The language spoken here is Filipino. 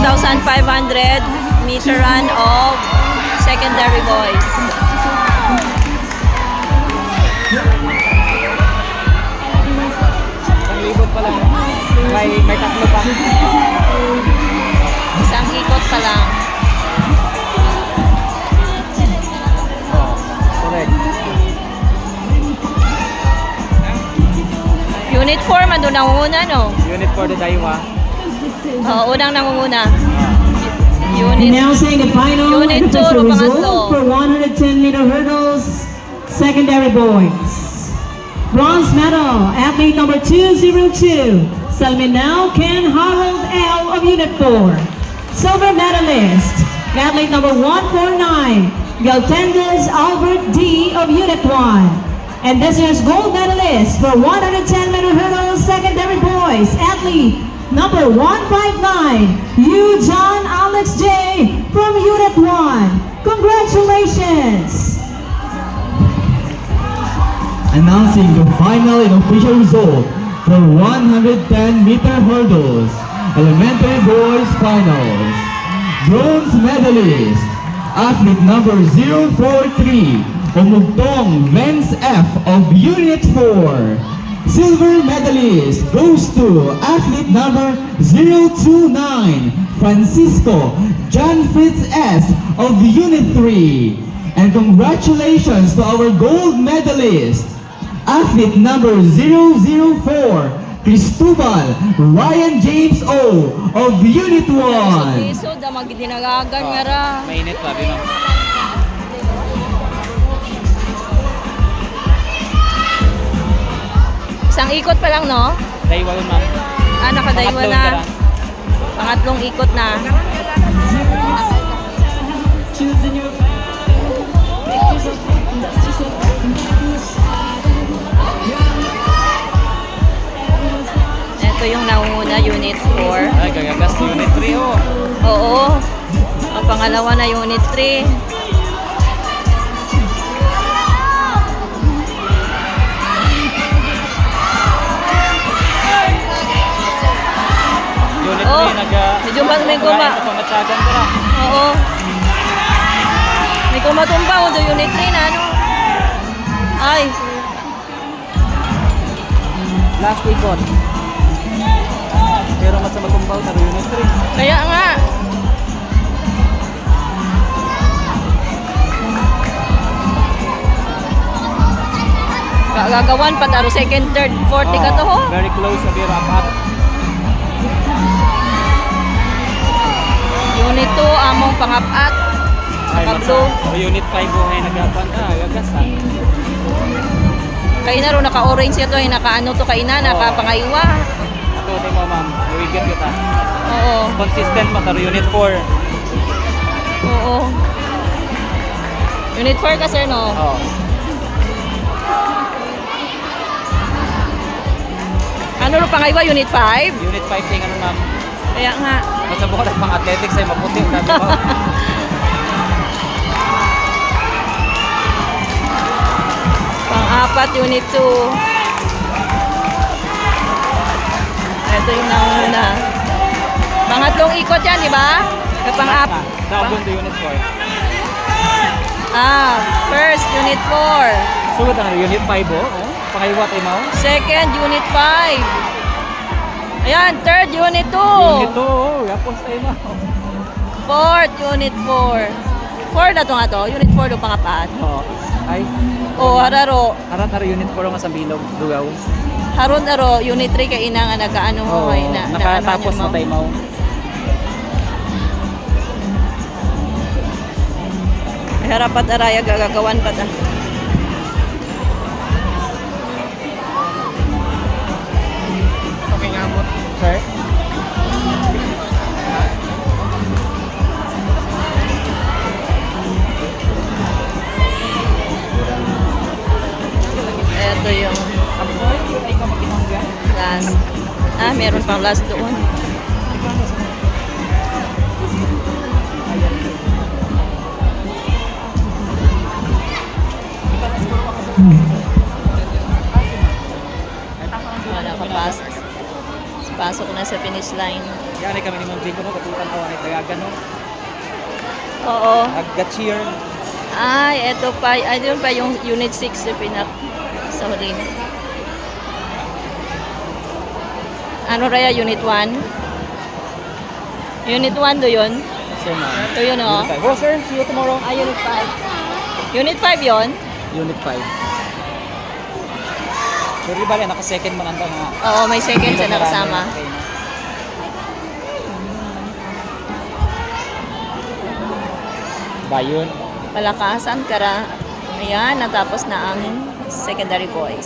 2,500 meter run of secondary boys. Libot pa lang. May tatlo pa. Isang ikot pa lang. Oh, correct. Unit 4 man doon nangunguna, no? Unit for the Daiwa. Oo, unang nangunguna. And now saying the final Unit and official 2, result pangatlo. for 110-meter hurdles, secondary boys. Bronze medal, athlete number 202, Salminao Ken Harold L. of Unit 4. Silver medalist, athlete number 149, Galtendes Albert D. of Unit 1. And this year's gold medalist for 110-meter hurdles, secondary boys, athlete number 159, Yu John Alex J. from Unit 1. Congratulations! Announcing the final and official result for 110-meter hurdles, elementary boys finals. Bronze medalist, athlete number 043, Umugtong Vince F. of Unit 4. Silver medalist goes to athlete number 029, Francisco John Fritz S. of Unit 3. And congratulations to our gold medalist, athlete number 004, Cristobal Ryan James O. of Unit 1. Iso, damag dinagagan nga ra. Mainit pa, Bino. Isang ikot pa lang, no? Daiwa yun, ma'am. Nakadaywa Pangatlo na. tara. Pangatlong ikot na. Ito yung nauna, Unit 4. Ay, gagagas to Unit 3, oh. Oo. Ang pangalawa na Unit 3. Unit Oh, 3, medyo may guma- Pangatsagan ka na. Oo. May kumatumba o do Unit 3 na ano. Ay, Last ikot. Pero mas sa matumbaw sa Unit 3. kaya nga. Gagawan pa taro second, third, fourth ka to ho. Very close sa Biro Apat. Unit 2 among pangapat. Ay, Nakablo. Unit 5 oh, ay nagapan. Gagas ha. Kay na ro naka-orange ito ay naka-ano to kay na, naka-pangaywa. Ato, tayo mo ma'am. Uwigit kita. Oo. Consistent pa taro Unit 4. Oo. Unit 4 ka sir no? Oh. Ano ro pangaywa Unit 5? Unit 5 ting ano ma'am. Kaya nga. Basta bukod ang pang-athletics ay maputi. Sabi ko. Pang-apat, Unit 2. Ito yung nauna. Pangatlong ikot yan, di ba? Pang-apat. Down to Unit 4. First, Unit 4. Sugod na Unit 5 oh. Pangaywa tayo mo. Second, Unit 5. Ayan, third, Unit 2. Unit 2 oh. Yapos tayo mo. Fourth, Unit 4. 4 na to nga to. Unit 4 do pangapat. Oh. Ay. O, hararo. Harat Unit 4 nga sa bilog. Dugaw. Haron aro, Unit 3 kay ina nga nagaano mo. Oo. Ay, na, Nakatapos na tayo mo. Harapat araya gagagawan pa ta. Okay nga mo. Sir? Ito yung last. Meron pang last doon. Nakapasok. Pasok na sa finish line. Yan ay kami ni Ma'am Jane ko, katutan ko, ay tayagan no. Oo. Agga-cheer. Ay, eto pa. Ay, yun pa yung Unit 6 yung sa huli. Ano raya, Unit 1? Unit 1 do yun? Sir, ma'am. Do yun, oh? Unit 5. Oh, sir, see you tomorrow. Ah, Unit 5. Unit 5 yun? Unit 5. Pero di ba rin, naka-second man anda mga... Oo, may second na nakasama. Okay, no? Ba yun? Palakasan, kara. Ayan, natapos na ang secondary boys.